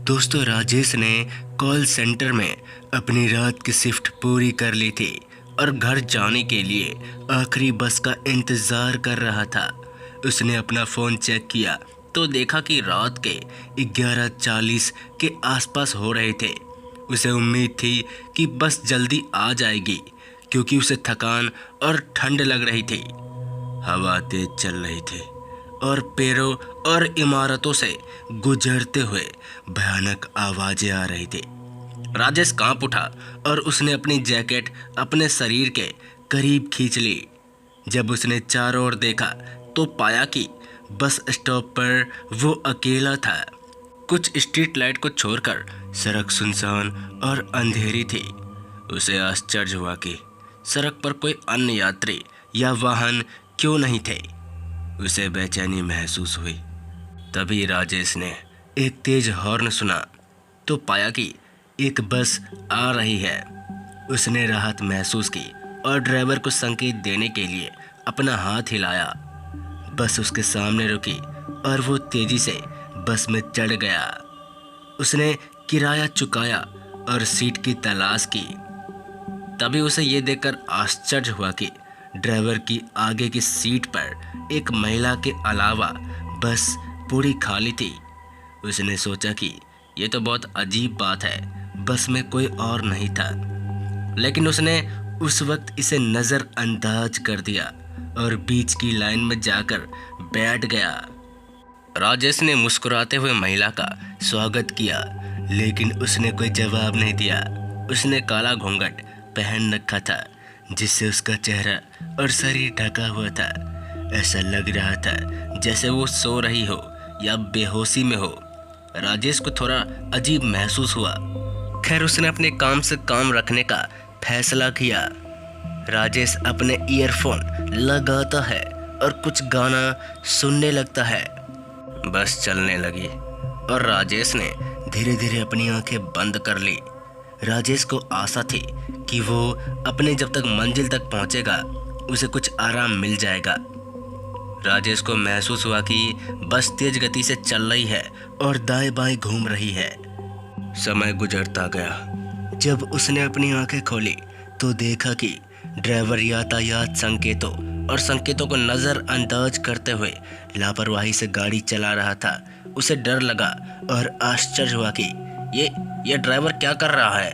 दोस्तों, राजेश ने call centre में अपनी रात की शिफ्ट पूरी कर ली थी और घर जाने के लिए आखिरी बस का इंतज़ार कर रहा था। उसने अपना फ़ोन चेक किया तो देखा कि रात के 11:40 के आसपास हो रहे थे। उसे उम्मीद थी कि बस जल्दी आ जाएगी क्योंकि उसे थकान और ठंड लग रही थी। हवा तेज चल रही थी और पेड़ों और इमारतों से गुजरते हुए भयानक आवाजें आ रही थी। राजेश कांप उठा और उसने अपनी जैकेट अपने शरीर के करीब खींच ली। जब उसने चारों ओर देखा तो पाया कि बस स्टॉप पर वो अकेला था। कुछ स्ट्रीट लाइट को छोड़कर सड़क सुनसान और अंधेरी थी। उसे आश्चर्य हुआ कि सड़क पर कोई अन्य यात्री या वाहन क्यों नहीं थे। उसे बेचैनी महसूस हुई। तभी राजेश ने एक तेज हॉर्न सुना तो पाया कि एक बस आ रही है। उसने राहत महसूस की और ड्राइवर को संकेत देने के लिए अपना हाथ हिलाया। बस उसके सामने रुकी और वो तेजी से बस में चढ़ गया। उसने किराया चुकाया और सीट की तलाश की। तभी उसे ये देखकर आश्चर्य हुआ कि ड्राइवर की आगे की सीट पर एक महिला के अलावा बस पूरी खाली थी। उसने सोचा कि ये तो बहुत अजीब बात है, बस में कोई और नहीं था। लेकिन उसने उस वक्त इसे नज़रअंदाज कर दिया और बीच की लाइन में जाकर बैठ गया। राजेश ने मुस्कुराते हुए महिला का स्वागत किया, लेकिन उसने कोई जवाब नहीं दिया। उसने काला घूंघट पहन रखा था जिससे उसका चेहरा और शरीर ढका हुआ था। ऐसा लग रहा था जैसे वो सो रही हो या बेहोशी में हो। राजेश को थोड़ा अजीब महसूस हुआ। खैर, उसने अपने काम से काम रखने का फैसला किया। राजेश अपने ईयरफोन लगाता है और कुछ गाना सुनने लगता है। बस चलने लगी और राजेश ने धीरे धीरे अपनी आंखें बंद कर ली। राजेश को आशा थी कि वो अपने जब तक मंजिल तक पहुंचेगा उसे कुछ आराम मिल जाएगा। राजेश को महसूस हुआ कि बस तेज गति से चल रही है और दाएं बाएं घूम रही है। समय गुजरता गया। जब उसने अपनी आंखें खोली तो देखा कि ड्राइवर यातायात संकेतों और संकेतों को नज़रअंदाज करते हुए लापरवाही से गाड़ी चला रहा था। उसे डर लगा और आश्चर्य हुआ कि ये ड्राइवर क्या कर रहा है।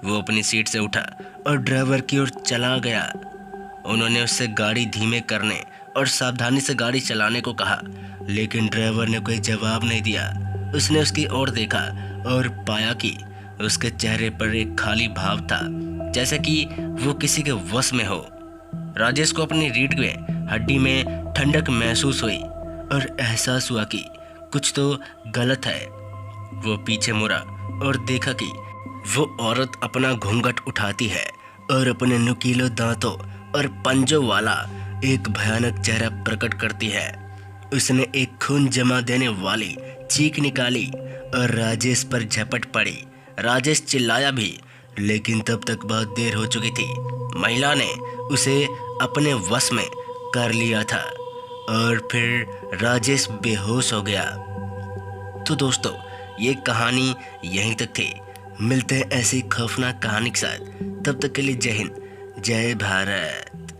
वो अपनी सीट से उठा और ड्राइवर की ओर चला गया। उन्होंने उससे गाड़ी धीमे करने और सावधानी से गाड़ी चलाने को कहा, लेकिन ड्राइवर ने कोई जवाब नहीं दिया। उसने उसकी ओर देखा और पाया कि उसके चेहरे पर एक खाली भाव था, जैसे कि वो किसी के वश में हो। राजेश को अपनी रीढ़ में हड्डी में ठंडक महसूस हुई और एहसास हुआ कि कुछ तो गलत है। वो पीछे मुड़ा और देखा कि वो औरत अपना घूंघट उठाती है और अपने नुकीले दांतों और पंजों वाला एक भयानक चेहरा प्रकट करती है। उसने एक खून जमा देने वाली चीख निकाली और राजेश पर झपट पड़ी। राजेश चिल्लाया भी, लेकिन तब तक बहुत देर हो चुकी थी। महिला ने उसे अपने वश में कर लिया था और फिर राजेश बेहोश हो गया। तो दोस्तों, ये कहानी यहीं तक थी। मिलते हैं ऐसी खौफनाक कहानी के साथ। तब तक के लिए जय हिंद, जय भारत।